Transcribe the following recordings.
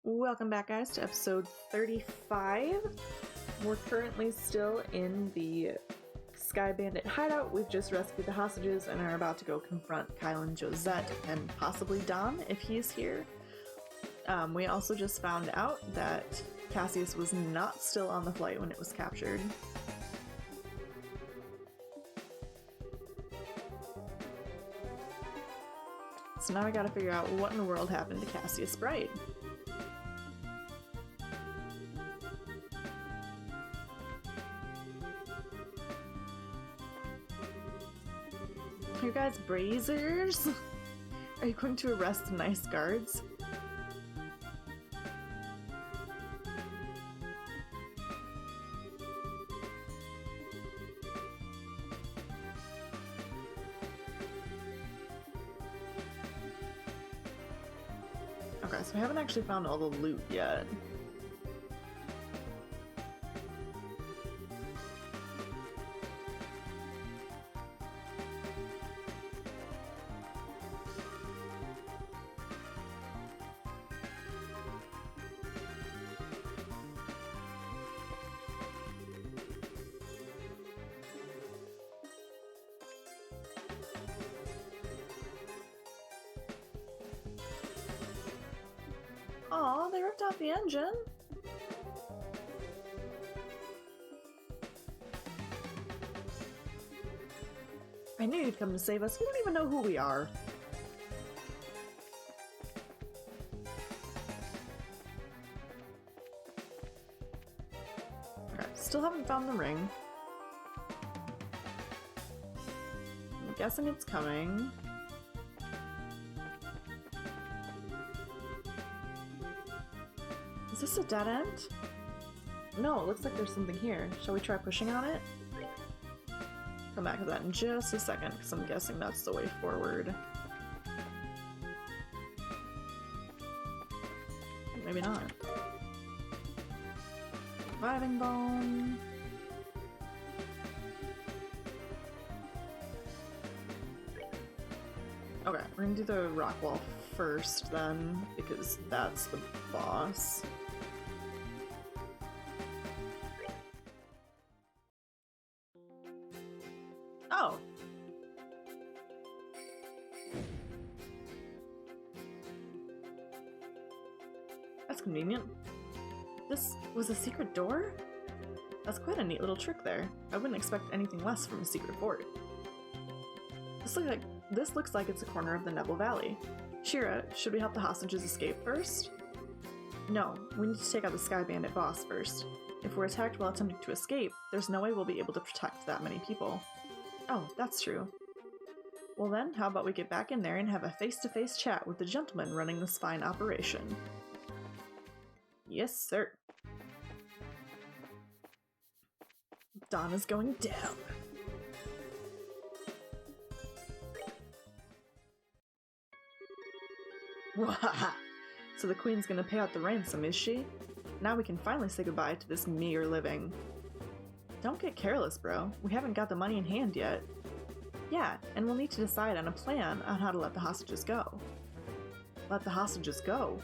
Welcome back, guys, to episode 35. We're currently still in the Sky Bandit hideout. We've just rescued the hostages and are about to go confront Kyle and Josette and possibly Don if he's here. We also just found out that Cassius was not still on the flight when it was captured. So now we gotta figure out what in the world happened to Cassius Bright. You guys brazers? Are you going to arrest the nice guards? Okay, so we haven't actually found all the loot yet. Aw, they ripped out the engine. I knew you'd come to save us. You don't even know who we are. Okay, still haven't found the ring. I'm guessing it's coming. Is this a dead end? No, it looks like there's something here. Shall we try pushing on it? Come back to that in just a second, because I'm guessing that's the way forward. Maybe not. Reviving bone. Okay, we're gonna do the rock wall first then, because that's the boss. Oh! That's convenient. This was a secret door? That's quite a neat little trick there. I wouldn't expect anything less from a secret fort. This looks like it's a corner of the Neville Valley. Shira, should we help the hostages escape first? No, we need to take out the Sky Bandit boss first. If we're attacked while attempting to escape, there's no way we'll be able to protect that many people. Oh, that's true. Well then, how about we get back in there and have a face-to-face chat with the gentleman running this fine operation? Yes, sir. Dawn is going down. Wahaha! So the queen's gonna pay out the ransom, is she? Now we can finally say goodbye to this meager living. Don't get careless, bro. We haven't got the money in hand yet. Yeah, and we'll need to decide on a plan on how to let the hostages go. Let the hostages go?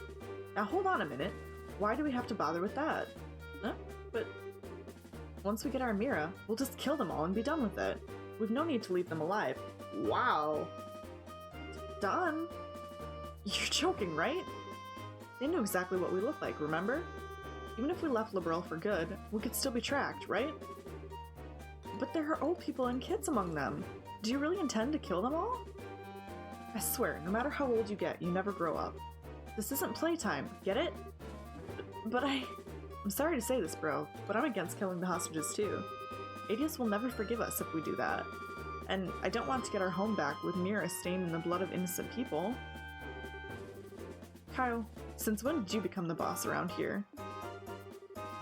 Now hold on a minute. Why do we have to bother with that? Huh? But once we get our Mira, we'll just kill them all and be done with it. We've no need to leave them alive. Wow. Done? You're joking, right? They knew exactly what we look like, remember? Even if we left Liberal for good, we could still be tracked, right? But there are old people and kids among them. Do you really intend to kill them all? I swear, no matter how old you get, you never grow up. This isn't playtime, get it? But I'm sorry to say this, bro, but I'm against killing the hostages too. Adius will never forgive us if we do that. And I don't want to get our home back with Mira stained in the blood of innocent people. Kyle, since when did you become the boss around here?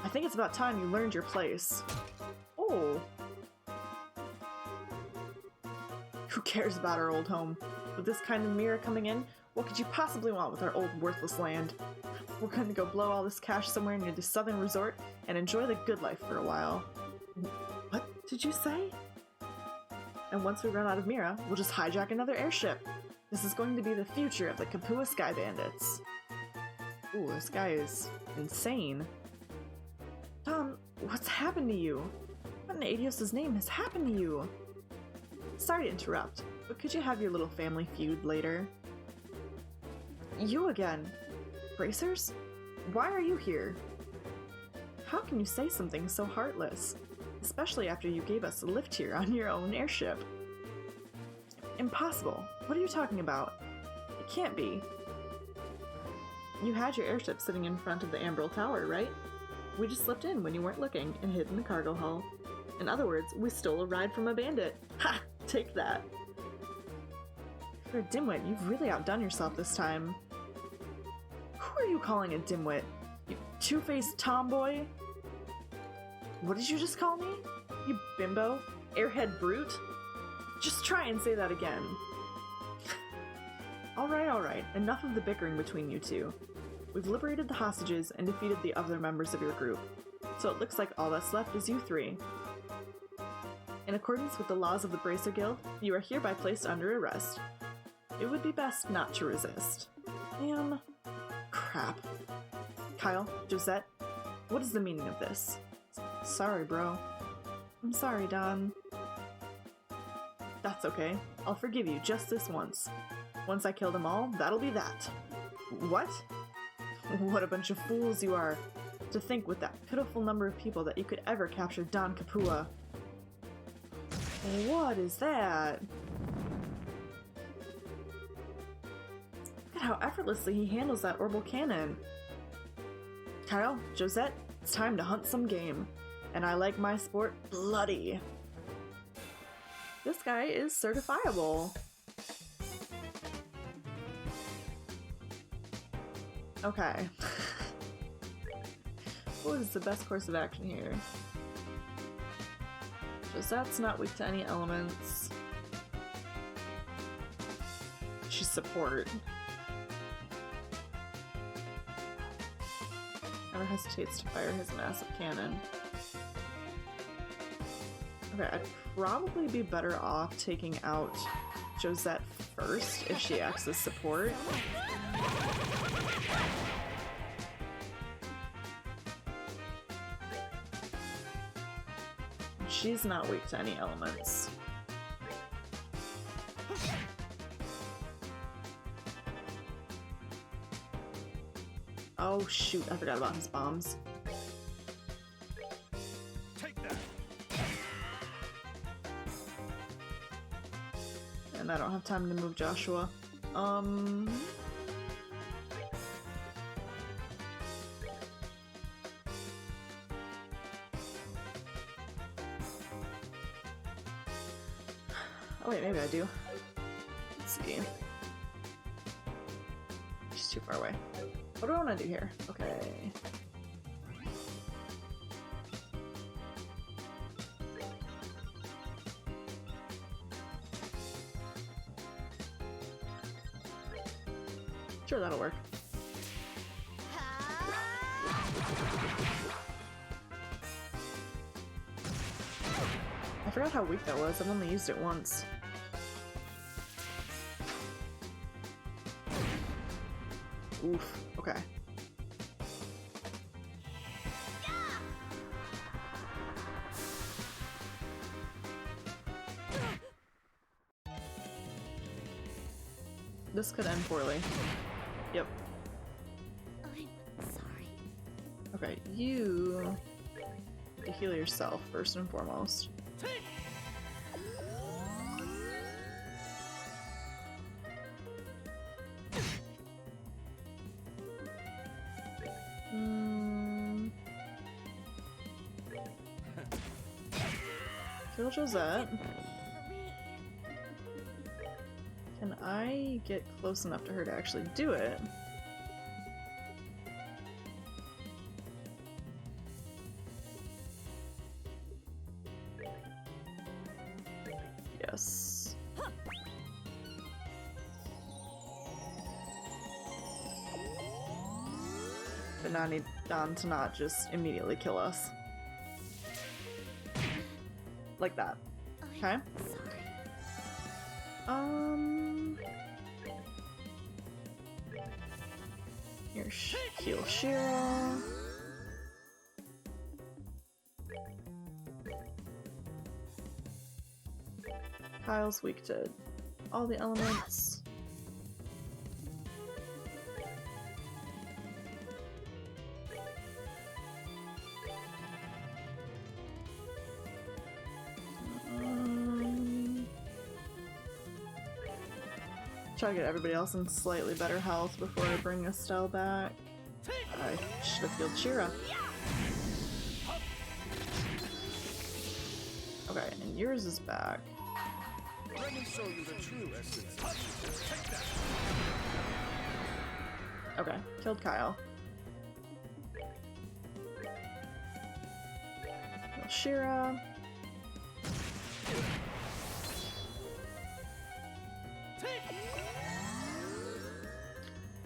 I think it's about time you learned your place. Oh. Who cares about our old home? With this kind of Mira coming in, what could you possibly want with our old worthless land? We're going to go blow all this cash somewhere near the southern resort and enjoy the good life for a while. What did you say? And once we run out of Mira, we'll just hijack another airship. This is going to be the future of the Kapua Sky Bandits. Ooh, this guy is insane. Don, what's happened to you? What in Adios' name has happened to you? Sorry to interrupt, but could you have your little family feud later? You again? Bracers? Why are you here? How can you say something so heartless? Especially after you gave us a lift here on your own airship. Impossible. What are you talking about? It can't be. You had your airship sitting in front of the Ambril Tower, right? We just slipped in when you weren't looking and hid in the cargo hull. In other words, we stole a ride from a bandit. Ha! Take that. For a dimwit, you've really outdone yourself this time. Who are you calling a dimwit? You two-faced tomboy? What did you just call me? You bimbo? Airhead brute? Just try and say that again. Alright. Enough of the bickering between you two. We've liberated the hostages and defeated the other members of your group. So it looks like all that's left is you three. In accordance with the laws of the Bracer Guild, you are hereby placed under arrest. It would be best not to resist. Man. Crap. Kyle, Josette, what is the meaning of this? Sorry, bro. I'm sorry, Don. That's okay. I'll forgive you just this once. Once I kill them all, that'll be that. What? What a bunch of fools you are. To think with that pitiful number of people that you could ever capture Don Kapua. What is that? Look at how effortlessly he handles that orbital cannon. Kyle, Josette, it's time to hunt some game. And I like my sport bloody. This guy is certifiable. Okay. What is the best course of action here? Josette's not weak to any elements. She's support. Never hesitates to fire his massive cannon. Okay, I'd probably be better off taking out Josette first if she acts as support. She's not weak to any elements. Oh shoot, I forgot about his bombs. Take that. And I don't have time to move Joshua. Oh wait, maybe I do. Let's see. She's too far away. What do I want to do here? Okay. Sure, that'll work. I forgot how weak that was. I've only used it once. Oof. Okay. This could end poorly. Yep. I'm sorry. Okay, you need to heal yourself first and foremost. Kill Josette. Can I get close enough to her to actually do it? Yes. But now I need Don to not just immediately kill us. Like that. Okay? Here's heal Shira. Kyle's weak to all the elements. Try to get everybody else in slightly better health before I bring Estelle back. I should have healed Shira. Okay, and yours is back. Let me show you the true essence. Okay, killed Kyle. Kill Shira.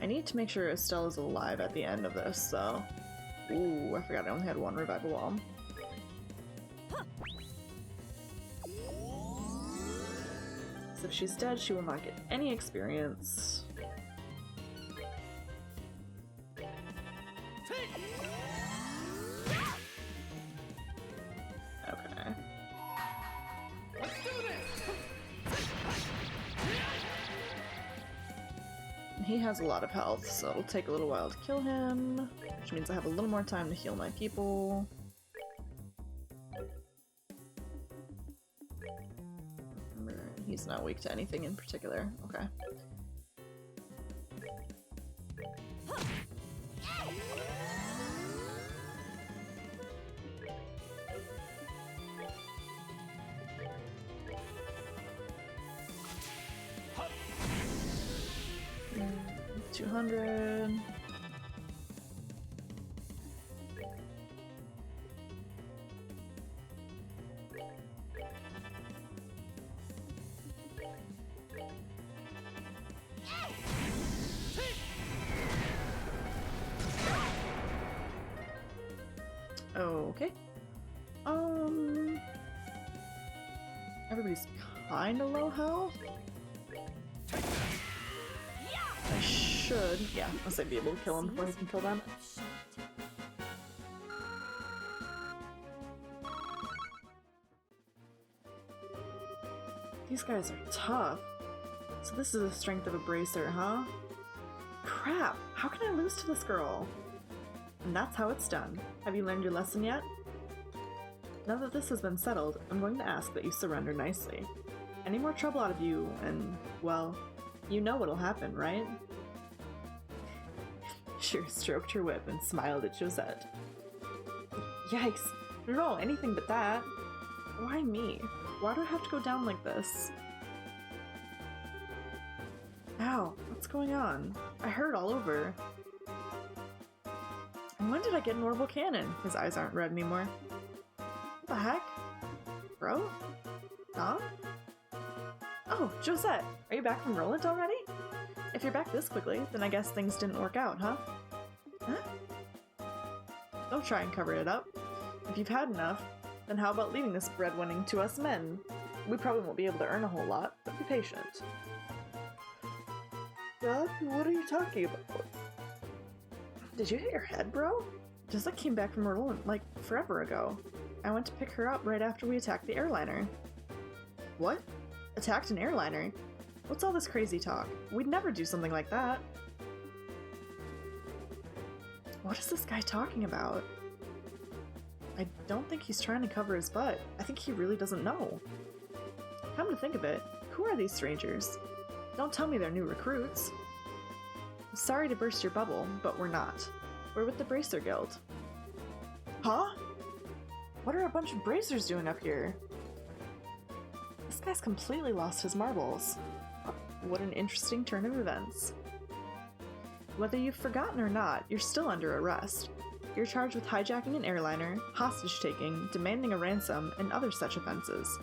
I need to make sure Estelle is alive at the end of this, so... Ooh, I forgot I only had one revival wall. So if she's dead, she will not get any experience. Okay. He has a lot of health, so it'll take a little while to kill him, which means I have a little more time to heal my people. Remember, he's not weak to anything in particular. Okay. Mm, 200. Okay. Everybody's kinda low health. I should, yeah, unless I'd be able to kill him before he can kill them. These guys are tough. So this is the strength of a bracer, huh? Crap, how can I lose to this girl? And that's how it's done. Have you learned your lesson yet? Now that this has been settled, I'm going to ask that you surrender nicely. Any more trouble out of you, and, well, you know what'll happen, right? Shira stroked her whip and smiled at Josette. Yikes! No, anything but that. Why me? Why do I have to go down like this? Ow, what's going on? I hurt all over. And when did I get an orbital cannon? His eyes aren't red anymore. What the heck? Bro? Huh? Oh, Josette! Are you back from Roland already? If you're back this quickly, then I guess things didn't work out, huh? Huh? Don't try and cover it up. If you've had enough, then how about leaving this breadwinning to us men? We probably won't be able to earn a whole lot, but be patient. Dad, what are you talking about? Did you hit your head, bro? Josette came back from Roland, like, forever ago. I went to pick her up right after we attacked the airliner. What? Attacked an airliner? What's all this crazy talk? We'd never do something like that. What is this guy talking about? I don't think he's trying to cover his butt. I think he really doesn't know. Come to think of it, who are these strangers? Don't tell me they're new recruits. Sorry to burst your bubble, but we're not. We're with the Bracer Guild. Huh? What are a bunch of bracers doing up here? This guy's completely lost his marbles. What an interesting turn of events. Whether you've forgotten or not, you're still under arrest. You're charged with hijacking an airliner, hostage-taking, demanding a ransom, and other such offenses.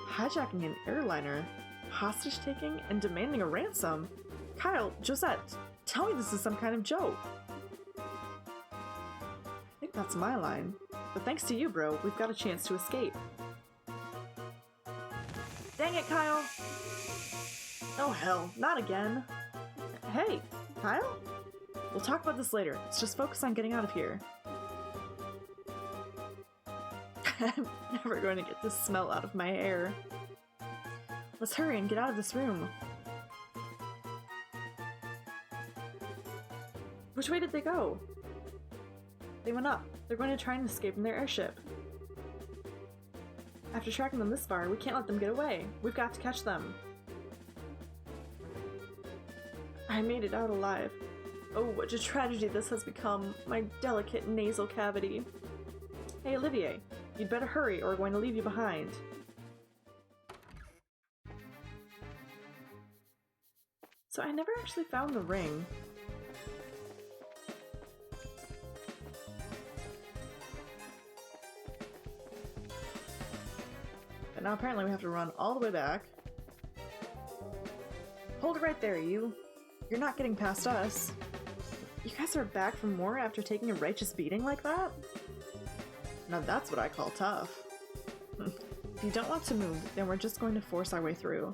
Hijacking an airliner, hostage-taking, and demanding a ransom? Kyle, Josette, tell me this is some kind of joke. I think that's my line. But thanks to you, bro, we've got a chance to escape. Dang it, Kyle! Oh hell, not again. Hey, Kyle? We'll talk about this later. Let's just focus on getting out of here. I'm never going to get this smell out of my hair. Let's hurry and get out of this room. Which way did they go? They went up. They're going to try and escape in their airship. After tracking them this far, we can't let them get away. We've got to catch them. I made it out alive. Oh, what a tragedy this has become. My delicate nasal cavity. Hey, Olivier. You'd better hurry or we're going to leave you behind. So I never actually found the ring. But now apparently we have to run all the way back. Hold it right there, you. You're not getting past us. You guys are back from war after taking a righteous beating like that? Now that's what I call tough. If you don't want to move, then we're just going to force our way through.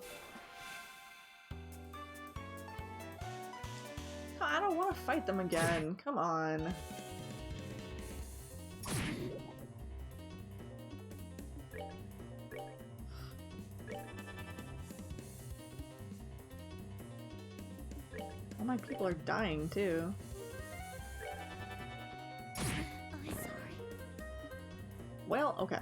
I don't want to fight them again. Come on. All my people are dying too. I'm sorry. Well, okay.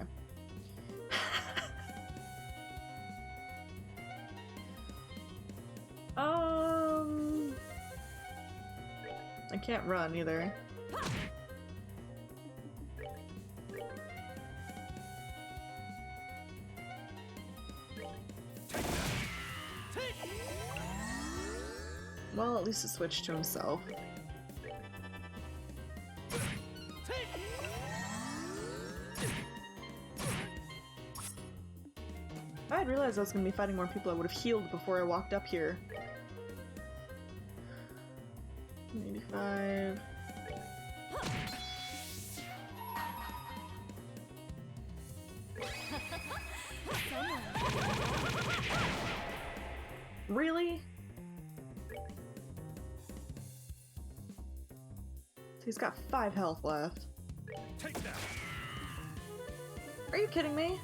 I can't run either. Well, at least it switched to himself. If I had realized I was going to be fighting more people, I would have healed before I walked up here. 85. Really? He's got 5 health left. Take that. Are you kidding me?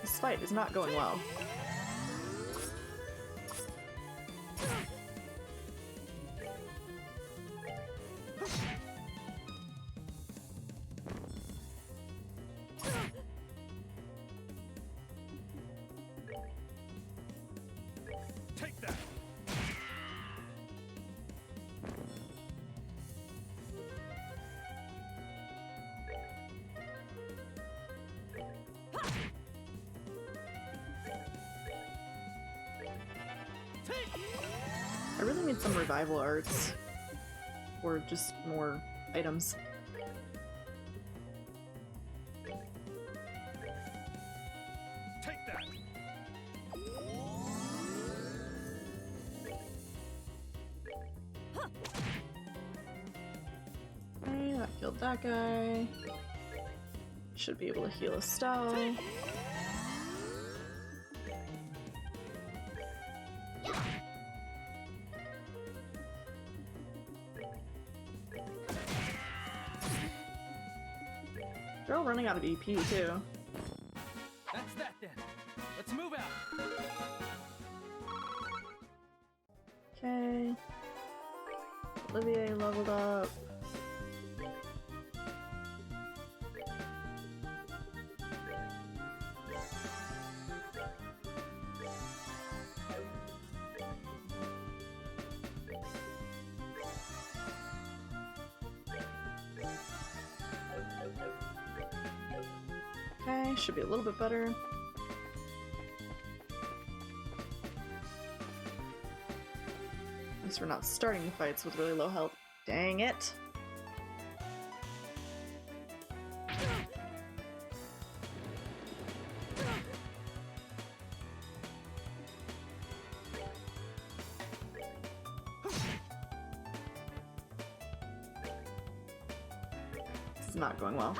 This fight is not going well. Take that. I really need some revival arts. Or just more items. Take that. Okay, that killed that guy. Should be able to heal Estelle. They're all running out of EP too. That's that then. Let's move out. Okay. Olivier leveled up. Okay, should be a little bit better. At least we're not starting the fights with really low health. Dang it! This is not going well.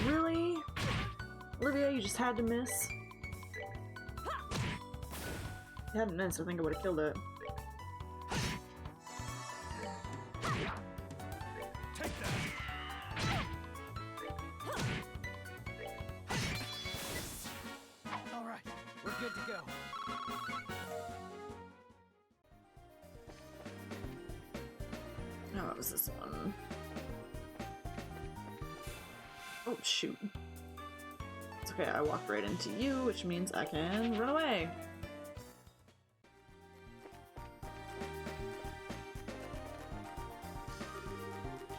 Really? Olivia, you just had to miss. If you hadn't missed, I think I would have killed it. Take that. All right, we're good to go. Oh, what was this one? Oh, shoot. It's okay, I walked right into you, which means I can run away.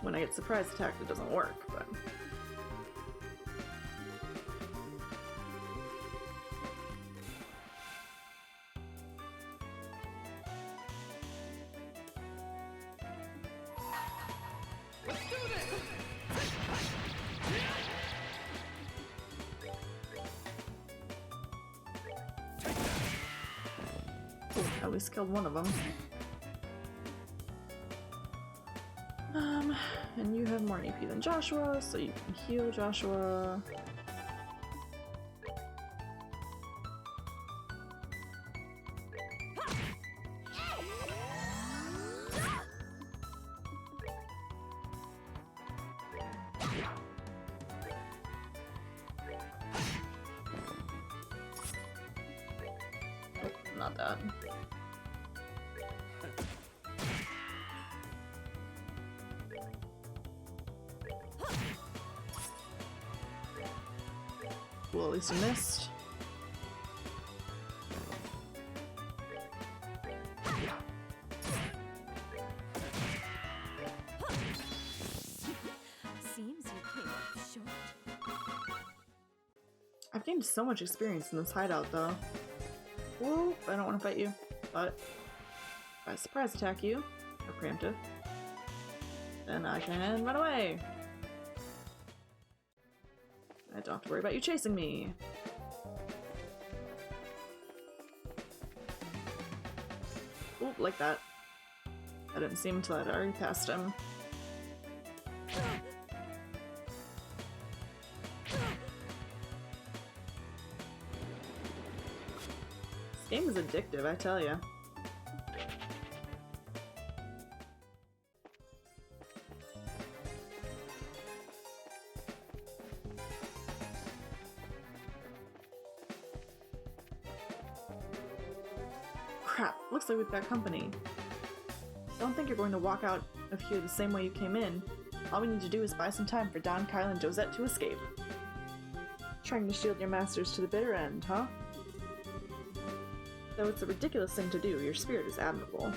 When I get surprise attacked, it doesn't work, but... Let's do this! Ooh, at least killed one of them. And you have more AP than Joshua, so you can heal Joshua. Oh, not that. Well, at least you missed. Seems you came up short. I've gained so much experience in this hideout, though. Whoop, I don't want to fight you, but if I surprise attack you, or preemptive, then I can run away. I don't have to worry about you chasing me. Ooh, like that. I didn't see him until I'd already passed him. This game is addictive, I tell ya. Crap, looks like we've got company. Don't think you're going to walk out of here the same way you came in. All we need to do is buy some time for Don, Kyle, and Josette to escape. Trying to shield your masters to the bitter end, huh? Though it's a ridiculous thing to do, your spirit is admirable.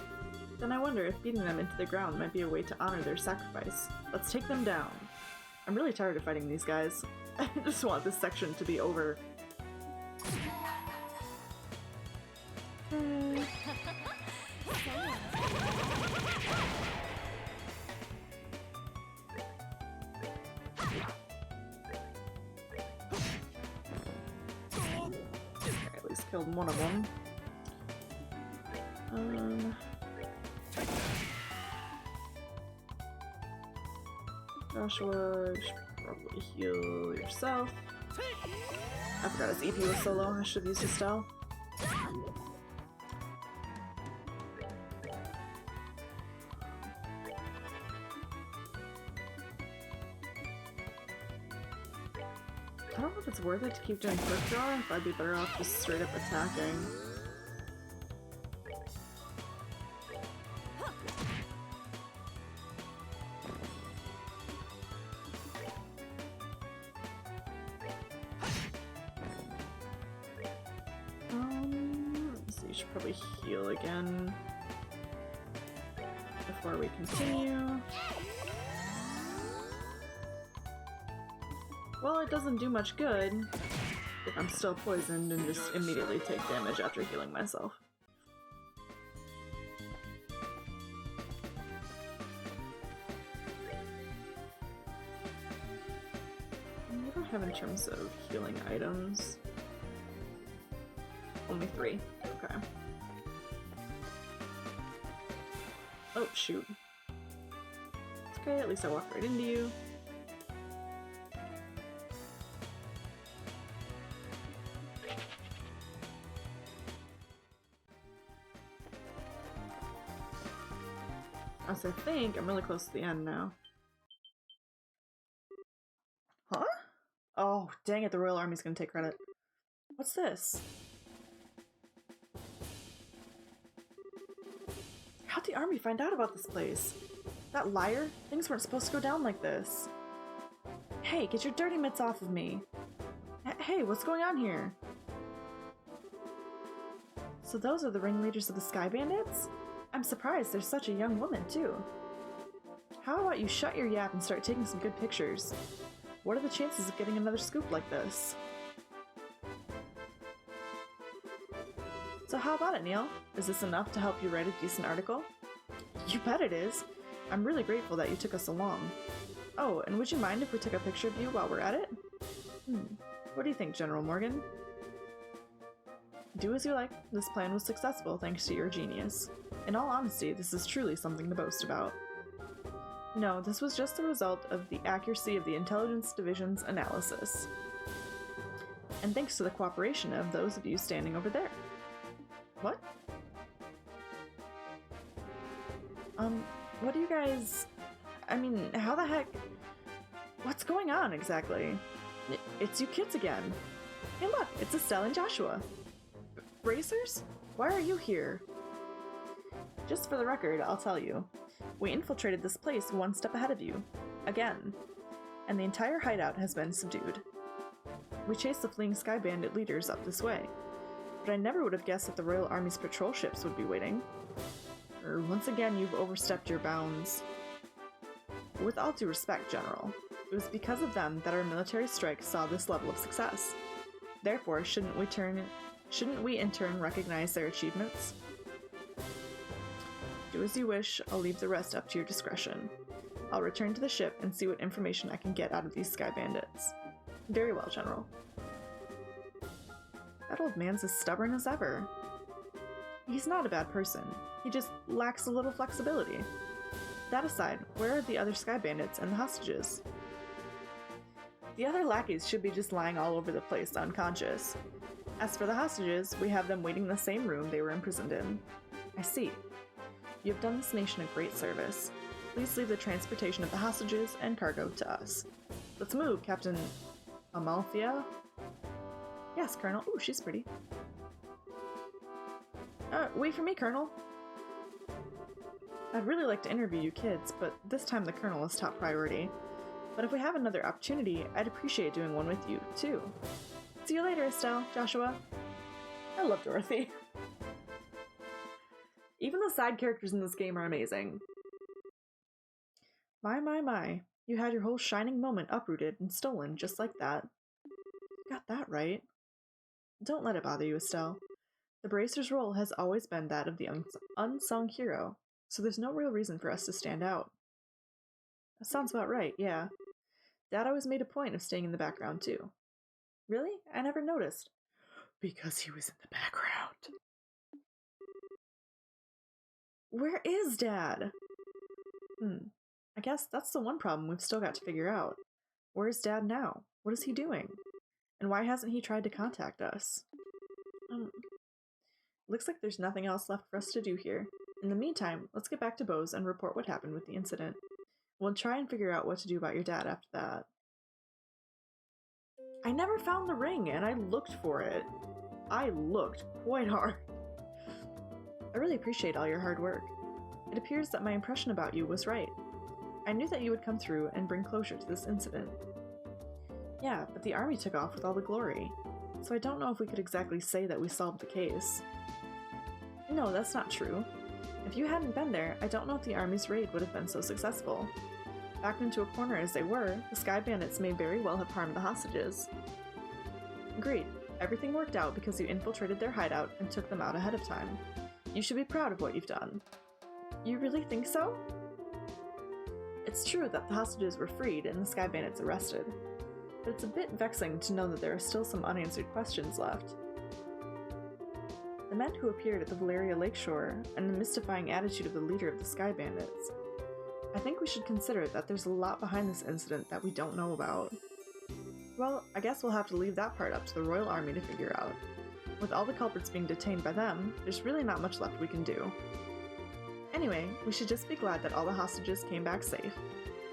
Then I wonder if beating them into the ground might be a way to honor their sacrifice. Let's take them down. I'm really tired of fighting these guys. I just want this section to be over. Okay. At least killed one of them. Joshua, you should probably heal yourself. I forgot his EP was so low, I should have used his style. I don't know if it's worth it to keep doing quick draw, if I'd be better off just straight up attacking. So you should probably heal again before we continue. Well, it doesn't do much good if I'm still poisoned and just immediately take damage after healing myself. What do I have in terms of healing items? Only 3. Okay. Oh, shoot. It's okay, at least I walked right into you. As I think I'm really close to the end now. Huh? Oh, dang it, the Royal Army's gonna take credit. What's this? How'd the army find out about this place? That liar? Things weren't supposed to go down like this. Hey, get your dirty mitts off of me. Hey, what's going on here? So those are the ringleaders of the Sky Bandits? I'm surprised there's such a young woman, too. How about you shut your yap and start taking some good pictures? What are the chances of getting another scoop like this? So how about it, Neil? Is this enough to help you write a decent article? You bet it is. I'm really grateful that you took us along. Oh, and would you mind if we took a picture of you while we're at it? What do you think, General Morgan? Do as you like. This plan was successful thanks to your genius. In all honesty, this is truly something to boast about. No, this was just the result of the accuracy of the Intelligence Division's analysis. And thanks to the cooperation of those of you standing over there. What? What do you guys... I mean, how the heck... What's going on, exactly? It's you kids again. Hey look, it's Estelle and Joshua. Bracers? Why are you here? Just for the record, I'll tell you. We infiltrated this place one step ahead of you. Again. And the entire hideout has been subdued. We chased the fleeing Sky Bandit leaders up this way. But I never would have guessed that the Royal Army's patrol ships would be waiting. Once again, you've overstepped your bounds. With all due respect, General, it was because of them that our military strike saw this level of success. Therefore, shouldn't we in turn recognize their achievements? Do as you wish, I'll leave the rest up to your discretion. I'll return to the ship and see what information I can get out of these Sky Bandits. Very well, General. That old man's as stubborn as ever. He's not a bad person. He just lacks a little flexibility. That aside, where are the other Sky Bandits and the hostages? The other lackeys should be just lying all over the place unconscious. As for the hostages, we have them waiting in the same room they were imprisoned in. I see. You have done this nation a great service. Please leave the transportation of the hostages and cargo to us. Let's move, Captain Amalthea? Yes, Colonel. Ooh, she's pretty. Wait for me, Colonel. I'd really like to interview you kids, but this time the Colonel is top priority. But if we have another opportunity, I'd appreciate doing one with you, too. See you later, Estelle, Joshua. I love Dorothy. Even the side characters in this game are amazing. My. You had your whole shining moment uprooted and stolen just like that. Got that right. Don't let it bother you, Estelle. The Bracer's role has always been that of the unsung hero, so there's no real reason for us to stand out. That sounds about right, yeah. Dad always made a point of staying in the background, too. Really? I never noticed. Because he was in the background. Where is Dad? I guess that's the one problem we've still got to figure out. Where's Dad now? What is he doing? And why hasn't he tried to contact us? Looks like there's nothing else left for us to do here. In the meantime, let's get back to Bose and report what happened with the incident. We'll try and figure out what to do about your dad after that. I never found the ring, and I looked for it. I looked quite hard. I really appreciate all your hard work. It appears that my impression about you was right. I knew that you would come through and bring closure to this incident. Yeah, but the army took off with all the glory, so I don't know if we could exactly say that we solved the case. No, that's not true. If you hadn't been there, I don't know if the army's raid would have been so successful. Backed into a corner as they were, the Sky Bandits may very well have harmed the hostages. Agreed. Everything worked out because you infiltrated their hideout and took them out ahead of time. You should be proud of what you've done. You really think so? It's true that the hostages were freed and the Sky Bandits arrested, but it's a bit vexing to know that there are still some unanswered questions left. The men who appeared at the Valeria Lakeshore and the mystifying attitude of the leader of the Sky Bandits. I think we should consider that there's a lot behind this incident that we don't know about. Well, I guess we'll have to leave that part up to the Royal Army to figure out. With all the culprits being detained by them, there's really not much left we can do. Anyway, we should just be glad that all the hostages came back safe.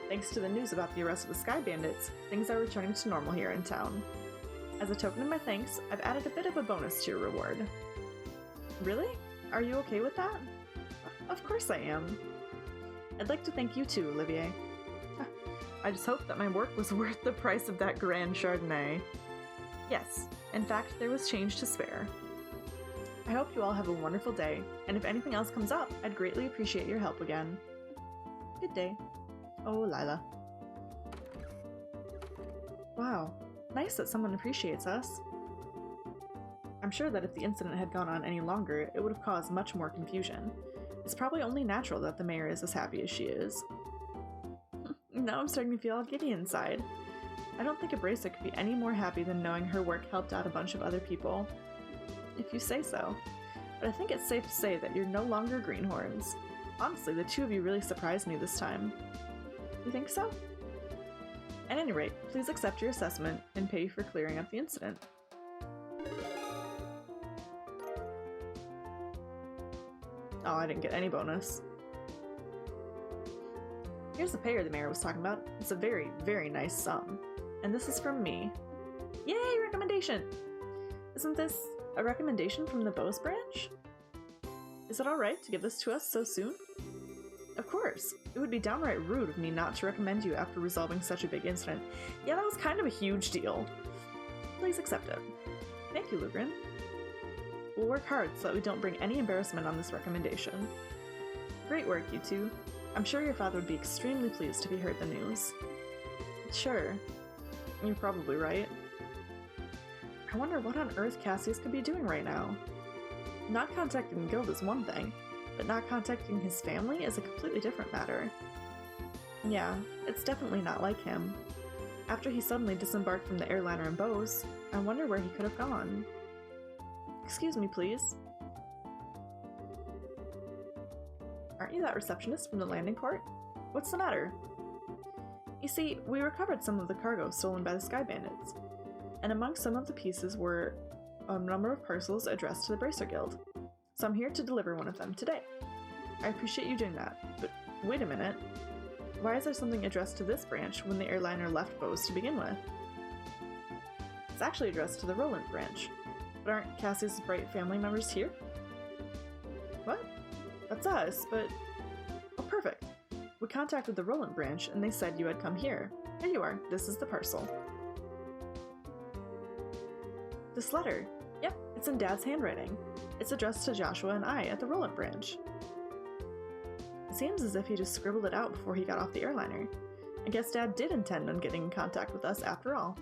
Thanks to the news about the arrest of the Sky Bandits, things are returning to normal here in town. As a token of my thanks, I've added a bit of a bonus to your reward. Really? Are you okay with that? Of course I am. I'd like to thank you too, Olivier. I just hope that my work was worth the price of that grand Chardonnay. Yes, in fact, there was change to spare. I hope you all have a wonderful day, and if anything else comes up, I'd greatly appreciate your help again. Good day. Oh, Lila. Wow, nice that someone appreciates us. I'm sure that if the incident had gone on any longer, it would have caused much more confusion. It's probably only natural that the mayor is as happy as she is. Now I'm starting to feel all giddy inside. I don't think a bracer could be any more happy than knowing her work helped out a bunch of other people. If you say so. But I think it's safe to say that you're no longer greenhorns. Honestly, the two of you really surprised me this time. You think so? At any rate, please accept your assessment and pay for clearing up the incident. Oh, I didn't get any bonus. Here's the payer the mayor was talking about. It's a very, very nice sum. And this is from me. Yay, recommendation! Isn't this a recommendation from the Bose branch? Is it alright to give this to us so soon? Of course. It would be downright rude of me not to recommend you after resolving such a big incident. Yeah, that was kind of a huge deal. Please accept it. Thank you, Lugrin. We'll work hard so that we don't bring any embarrassment on this recommendation. Great work, you two. I'm sure your father would be extremely pleased if he heard the news. Sure. You're probably right. I wonder what on earth Cassius could be doing right now. Not contacting the guild is one thing, but not contacting his family is a completely different matter. Yeah, it's definitely not like him. After he suddenly disembarked from the airliner in Bose, I wonder where he could have gone. Excuse me, please. Aren't you that receptionist from the landing port? What's the matter? You see, we recovered some of the cargo stolen by the Sky Bandits, and among some of the pieces were a number of parcels addressed to the Bracer Guild, so I'm here to deliver one of them today. I appreciate you doing that, but wait a minute. Why is there something addressed to this branch when the airliner left Bose to begin with? It's actually addressed to the Roland branch, but aren't Cassius' bright family members here? What? That's us, but... Oh, perfect. We contacted the Roland branch, and they said you had come here. Here you are. This is the parcel. This letter. Yep, it's in Dad's handwriting. It's addressed to Joshua and I at the Roland branch. It seems as if he just scribbled it out before he got off the airliner. I guess Dad did intend on getting in contact with us after all.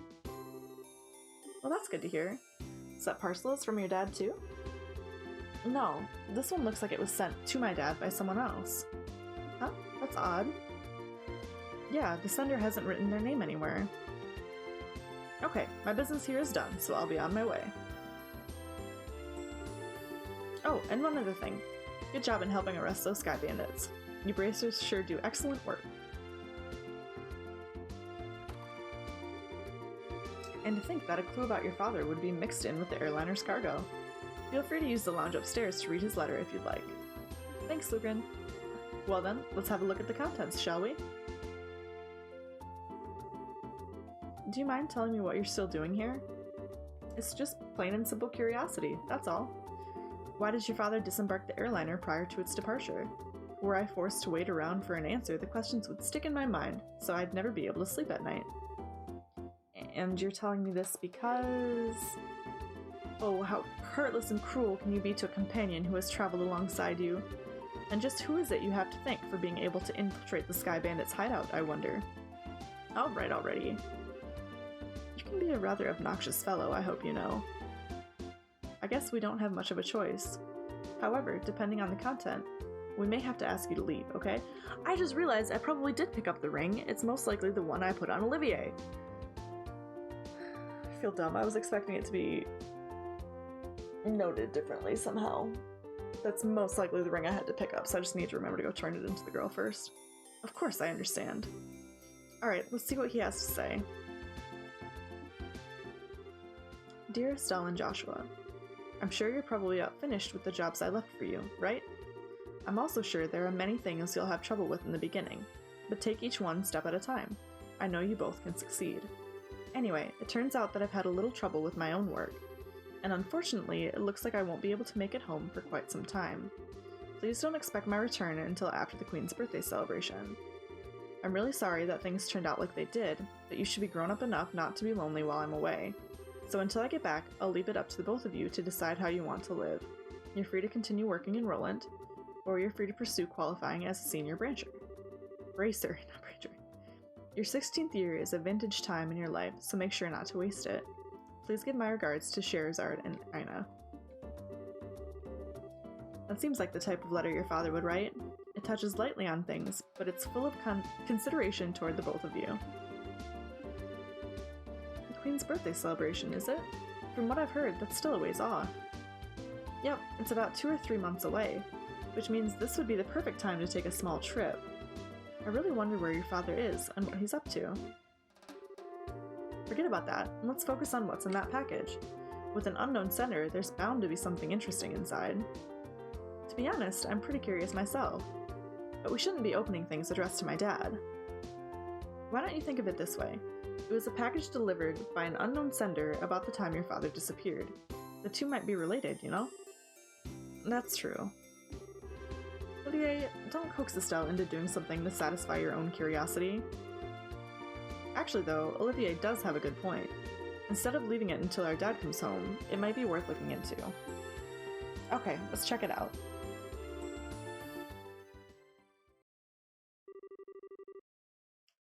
Well, that's good to hear. So that parcel is from your dad too? No, this one looks like it was sent to my dad by someone else. Huh? That's odd. Yeah, the sender hasn't written their name anywhere. Okay, my business here is done, so I'll be on my way. Oh, and one other thing. Good job in helping arrest those Sky Bandits. You bracers sure do excellent work. And to think that a clue about your father would be mixed in with the airliner's cargo. Feel free to use the lounge upstairs to read his letter if you'd like. Thanks, Lugrin. Well then, let's have a look at the contents, shall we? Do you mind telling me what you're still doing here? It's just plain and simple curiosity, that's all. Why did your father disembark the airliner prior to its departure? Were I forced to wait around for an answer, the questions would stick in my mind, so I'd never be able to sleep at night. And you're telling me this because... Oh, how heartless and cruel can you be to a companion who has traveled alongside you? And just who is it you have to thank for being able to infiltrate the Sky Bandits' hideout, I wonder? Alright already. You can be a rather obnoxious fellow, I hope you know. I guess we don't have much of a choice. However, depending on the content, we may have to ask you to leave, okay? I just realized I probably did pick up the ring. It's most likely the one I put on Olivier. I feel dumb. I was expecting it to be noted differently somehow. That's most likely the ring I had to pick up, so I just need to remember to go turn it into the girl first. Of course I understand. Alright, let's see what he has to say. Dear Estelle and Joshua, I'm sure you're probably about finished with the jobs I left for you, right? I'm also sure there are many things you'll have trouble with in the beginning, but take each one step at a time. I know you both can succeed. Anyway, it turns out that I've had a little trouble with my own work, and unfortunately, it looks like I won't be able to make it home for quite some time. Please don't expect my return until after the Queen's birthday celebration. I'm really sorry that things turned out like they did, but you should be grown up enough not to be lonely while I'm away. So until I get back, I'll leave it up to the both of you to decide how you want to live. You're free to continue working in Roland, or you're free to pursue qualifying as a senior bracer. Bracer, not bracer. Your 16th year is a vintage time in your life, so make sure not to waste it. Please give my regards to Scheherazade and Ina. That seems like the type of letter your father would write. It touches lightly on things, but it's full of consideration toward the both of you. The Queen's birthday celebration, is it? From what I've heard, that's still a ways off. Yep, it's about 2 or 3 months away, which means this would be the perfect time to take a small trip. I really wonder where your father is and what he's up to. Forget about that, and let's focus on what's in that package. With an unknown sender, there's bound to be something interesting inside. To be honest, I'm pretty curious myself. But we shouldn't be opening things addressed to my dad. Why don't you think of it this way? It was a package delivered by an unknown sender about the time your father disappeared. The two might be related, you know? That's true. Olivier, don't coax Estelle into doing something to satisfy your own curiosity. Actually though, Olivier does have a good point. Instead of leaving it until our dad comes home, it might be worth looking into. Okay, let's check it out.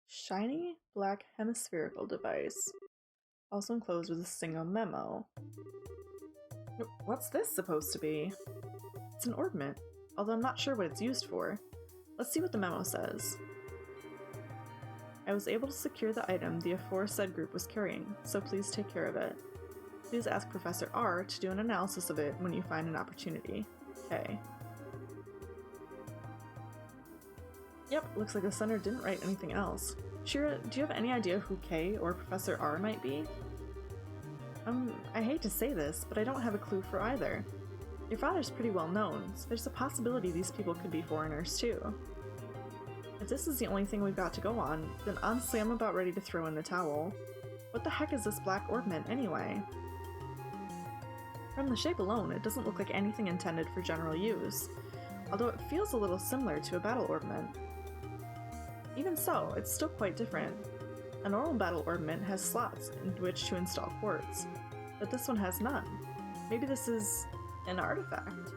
Shiny black hemispherical device. Also enclosed with a single memo. What's this supposed to be? It's an ornament, although I'm not sure what it's used for. Let's see what the memo says. I was able to secure the item the aforesaid group was carrying, so please take care of it. Please ask Professor R to do an analysis of it when you find an opportunity. K. Yep, looks like the sender didn't write anything else. Shira, do you have any idea who K or Professor R might be? I hate to say this, but I don't have a clue for either. Your father's pretty well known, so there's a possibility these people could be foreigners too. If this is the only thing we've got to go on, then honestly I'm about ready to throw in the towel. What the heck is this black ornament anyway? From the shape alone, it doesn't look like anything intended for general use, although it feels a little similar to a battle ornament. Even so, it's still quite different. A normal battle ornament has slots in which to install quartz, but this one has none. Maybe this is an artifact.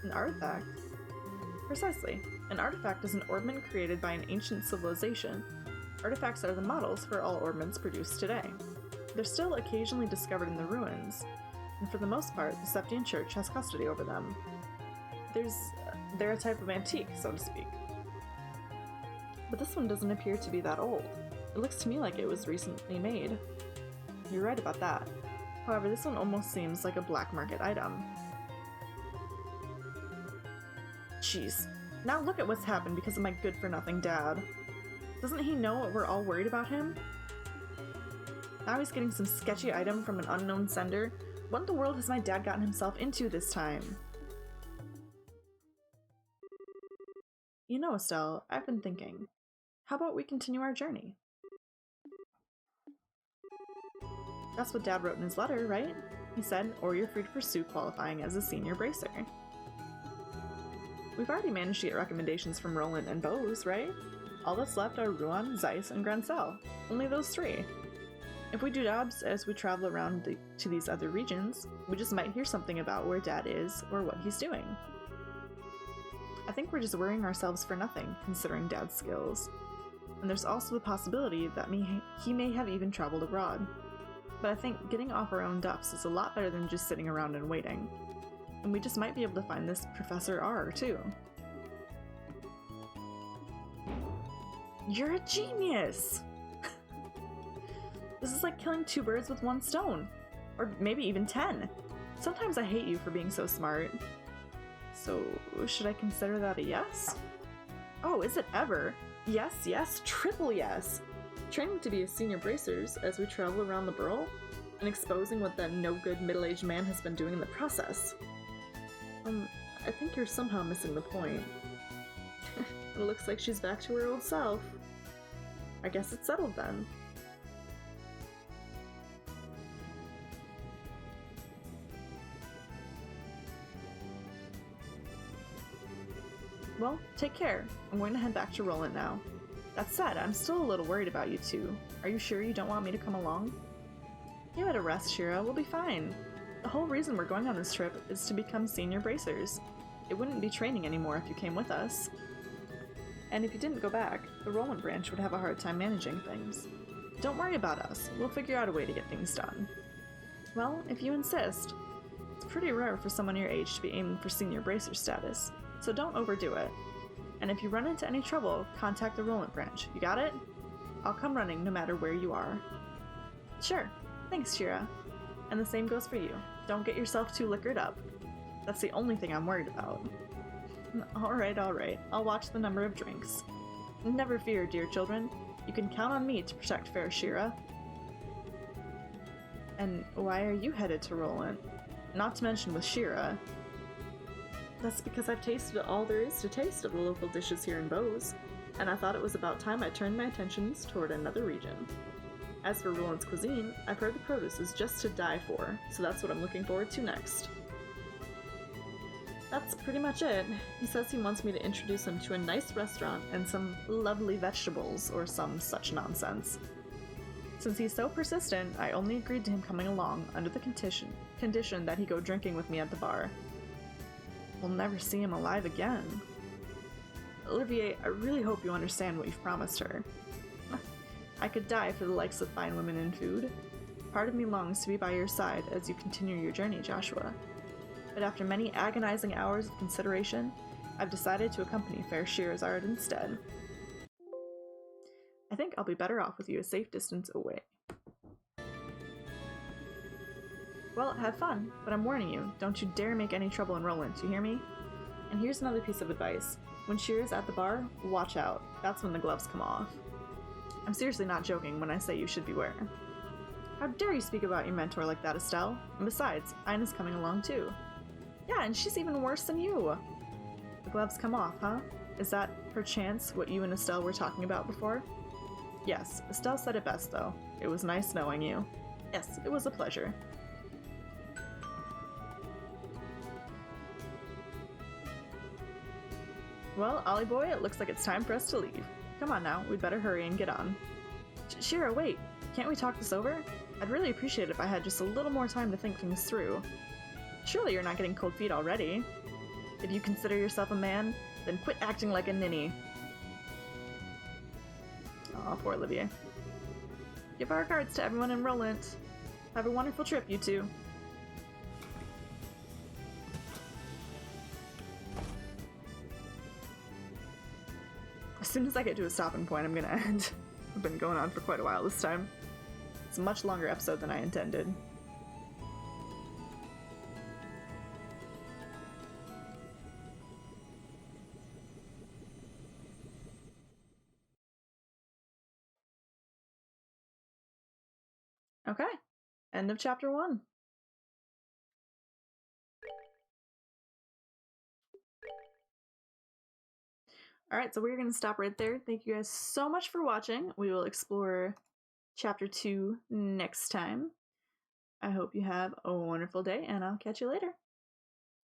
An artifact? Precisely. An artifact is an ornament created by an ancient civilization. Artifacts are the models for all ornaments produced today. They're still occasionally discovered in the ruins, and for the most part, the Septian Church has custody over them. They're a type of antique, so to speak. But this one doesn't appear to be that old. It looks to me like it was recently made. You're right about that. However, this one almost seems like a black market item. Jeez. Now look at what's happened because of my good-for-nothing dad. Doesn't he know what we're all worried about him? Now he's getting some sketchy item from an unknown sender. What in the world has my dad gotten himself into this time? You know, Estelle, I've been thinking. How about we continue our journey? That's what Dad wrote in his letter, right? He said, or you're free to pursue qualifying as a senior bracer. We've already managed to get recommendations from Roland and Bose, right? All that's left are Rouen, Zeiss, and Grancel. Only those 3. If we do jobs as we travel around to these other regions, we just might hear something about where Dad is or what he's doing. I think we're just worrying ourselves for nothing, considering Dad's skills. And there's also the possibility that he may have even traveled abroad. But I think getting off our own duffs is a lot better than just sitting around and waiting. And we just might be able to find this Professor R, too. You're a genius! This is like killing 2 birds with 1 stone. Or maybe even 10. Sometimes I hate you for being so smart. So, should I consider that a yes? Oh, is it ever? Yes, yes, triple yes! Training to be a senior bracers as we travel around the borough? and exposing what that no-good middle-aged man has been doing in the process. I think you're somehow missing the point. It looks like she's back to her old self. I guess it's settled then. Well, take care. I'm going to head back to Roland now. That said, I'm still a little worried about you two. Are you sure you don't want me to come along? Give it a rest, Shira. We'll be fine. The whole reason we're going on this trip is to become senior bracers. It wouldn't be training anymore if you came with us. And if you didn't go back, the Roland branch would have a hard time managing things. Don't worry about us. We'll figure out a way to get things done. Well, if you insist. It's pretty rare for someone your age to be aiming for senior bracer status, so don't overdo it. And if you run into any trouble, contact the Roland branch. You got it? I'll come running no matter where you are. Sure. Thanks, Shira. And the same goes for you. Don't get yourself too liquored up. That's the only thing I'm worried about. Alright. I'll watch the number of drinks. Never fear, dear children. You can count on me to protect fair Shira. And why are you headed to Roland? Not to mention with Shira. That's because I've tasted all there is to taste of the local dishes here in Bose, and I thought it was about time I turned my attentions toward another region. As for Roland's cuisine, I've heard the produce is just to die for, so that's what I'm looking forward to next. That's pretty much it. He says he wants me to introduce him to a nice restaurant and some lovely vegetables, or some such nonsense. Since he's so persistent, I only agreed to him coming along under the condition that he go drinking with me at the bar. We'll never see him alive again. Olivier, I really hope you understand what you've promised her. I could die for the likes of fine women and food. Part of me longs to be by your side as you continue your journey, Joshua. But after many agonizing hours of consideration, I've decided to accompany fair Shirazard instead. I think I'll be better off with you a safe distance away. Well, have fun, but I'm warning you, don't you dare make any trouble in Roland, you hear me? And here's another piece of advice. When Shira's at the bar, watch out. That's when the gloves come off. I'm seriously not joking when I say you should beware. How dare you speak about your mentor like that, Estelle? And besides, Ina's coming along too. Yeah, and she's even worse than you. The gloves come off, huh? Is that, perchance, what you and Estelle were talking about before? Yes, Estelle said it best, though. It was nice knowing you. Yes, it was a pleasure. Well, Ollie boy, it looks like it's time for us to leave. Come on now, we'd better hurry and get on. Shira, wait. Can't we talk this over? I'd really appreciate it if I had just a little more time to think things through. Surely you're not getting cold feet already. If you consider yourself a man, then quit acting like a ninny. Aw, poor Olivier. Give our regards to everyone in Roland. Have a wonderful trip, you two. As soon as I get to a stopping point, I'm gonna end. I've been going on for quite a while this time. It's a much longer episode than I intended. Okay, end of chapter 1. Alright, so we're going to stop right there. Thank you guys so much for watching. We will explore chapter 2 next time. I hope you have a wonderful day, and I'll catch you later.